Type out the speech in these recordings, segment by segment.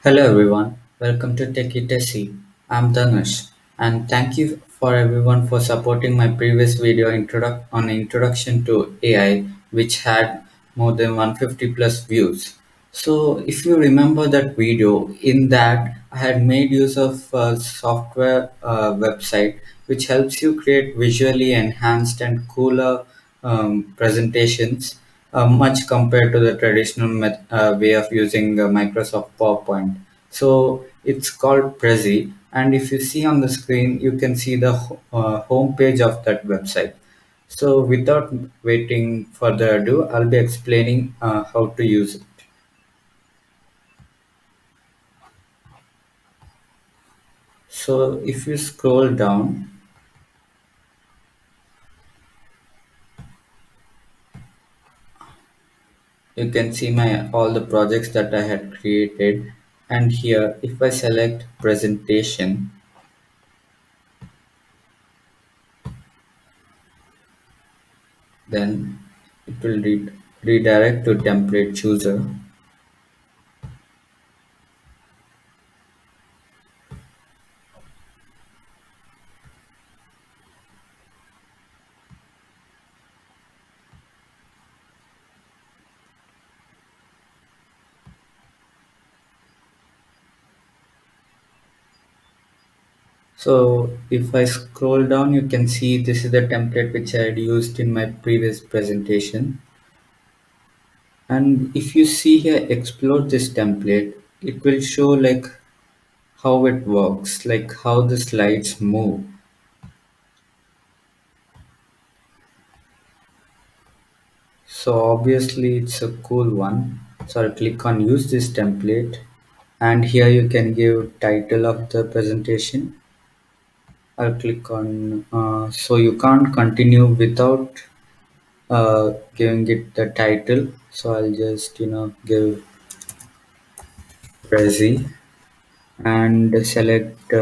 Hello everyone, welcome to Techie Tessie. I'm Dhanush, and thank you for everyone for supporting my previous video on introduction to AI, which had more than 150 plus views. So if you remember that video, in that I had made use of a software website which helps you create visually enhanced and cooler presentations, much compared to the traditional way of using Microsoft PowerPoint. So it's called Prezi, and if you see on the screen, you can see the home page of that website. So without waiting further ado, I'll be explaining how to use it. So if you scroll down, you can see my all the projects that I had created. And here, if I select presentation, then it will redirect to template chooser. So if I scroll down, you can see this is the template which I had used in my previous presentation. And if you see here, explore this template, it will show like how it works, like how the slides move. So obviously it's a cool one. So I'll click on use this template, and here you can give title of the presentation. I'll click on so you can't continue without giving it the title. So I'll just give Prezi and select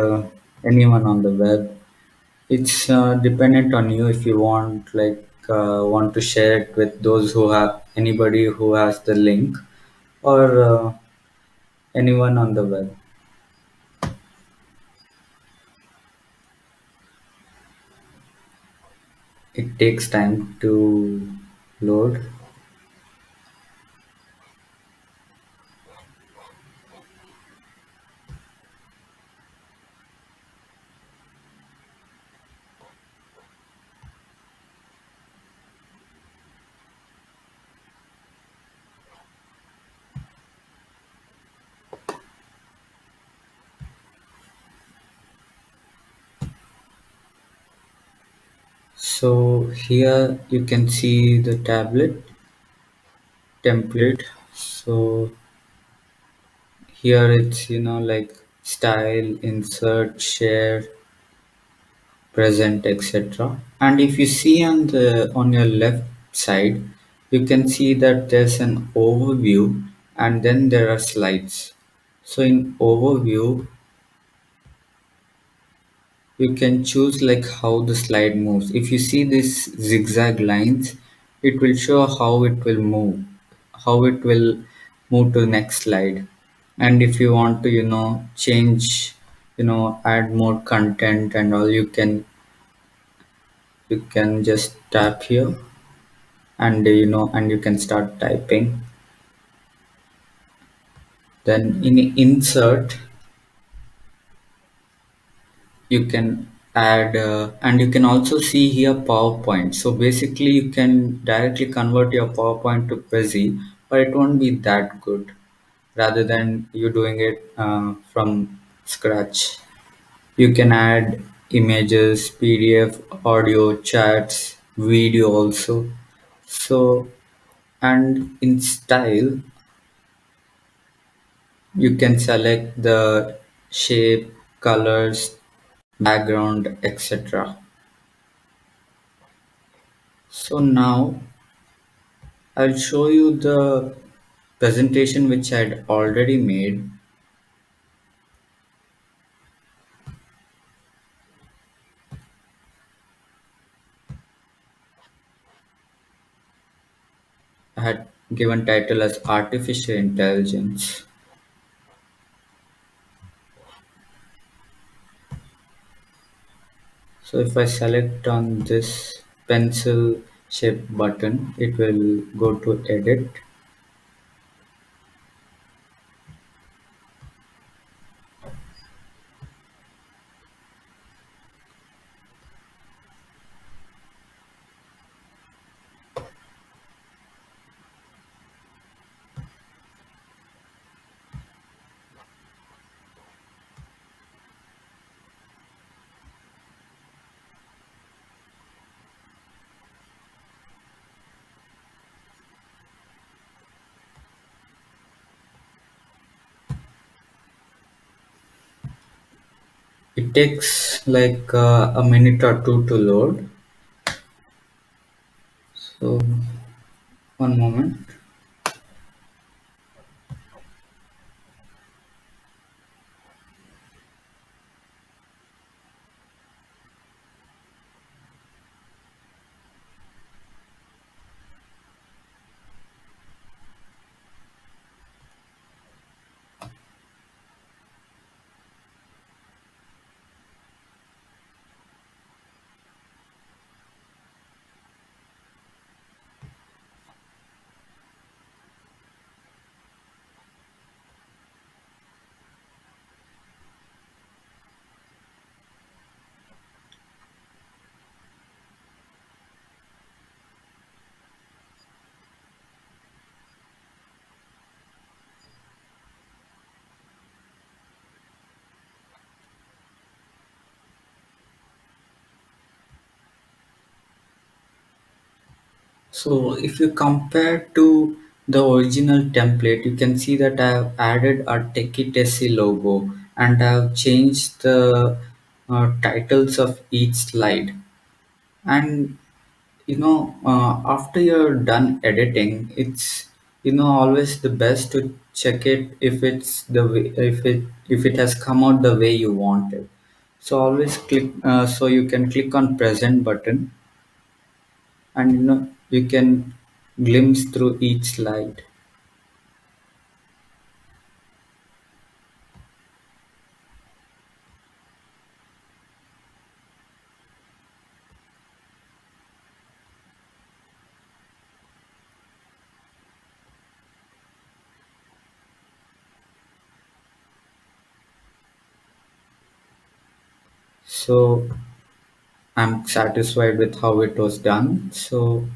anyone on the web. It's dependent on you if you want to share it with those who have anybody who has the link, or anyone on the web. It takes time to load. So here you can see the tablet template. So here it's like style, insert, share, present, etc. And if you see on your left side, you can see that there's an overview and then there are slides. So in overview, you can choose like how the slide moves. If you see these zigzag lines, it will show how it will move, how it will move to the next slide. And if you want to change, add more content and all, you can just tap here, and and you can start typing. Then in insert, you can add and you can also see here PowerPoint. So basically you can directly convert your PowerPoint to Prezi, but it won't be that good rather than you doing it from scratch. You can add images, PDF, audio, chats, video also. So, and in style, you can select the shape, colors, background, etc. So now I'll show you the presentation which I'd already made. I had given title as artificial intelligence. So if I select on this pencil shape button, it will go to edit. It takes like a minute or two to load. So one moment. So if you compare to the original template, you can see that I have added a Techie Tessie logo and I have changed the titles of each slide. And after you're done editing, it's always the best to check it if it's the way, if it has come out the way you want it. So always click, so you can click on present button, and you can glimpse through each slide. So I'm satisfied with how it was done. So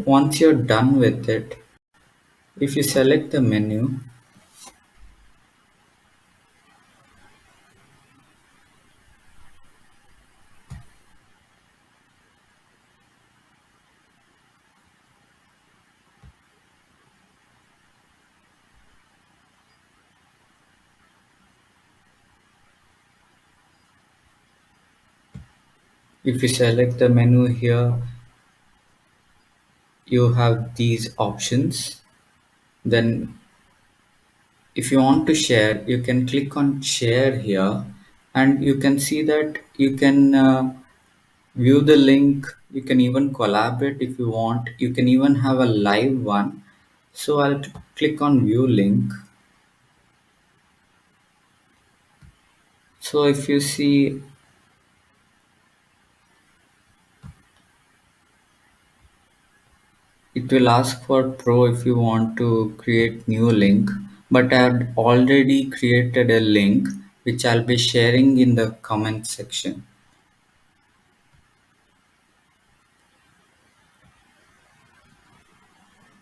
once you're done with it, if you select the menu, here, you have these options. Then if you want to share, you can click on share here, and you can see that you can view the link. You can even collaborate if you want. You can even have a live one. So I'll click on view link. So if you see, it will ask for pro if you want to create new link, but I have already created a link which I'll be sharing in the comment section.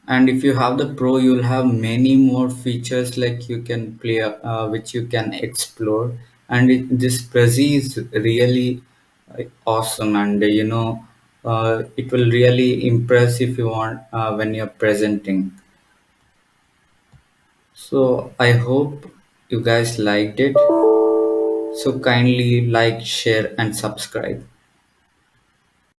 And if you have the pro, you'll have many more features, like you can play, which you can explore. And this Prezi is really awesome, and it will really impress if you want, when you're presenting. So I hope you guys liked it. So kindly like, share, and subscribe.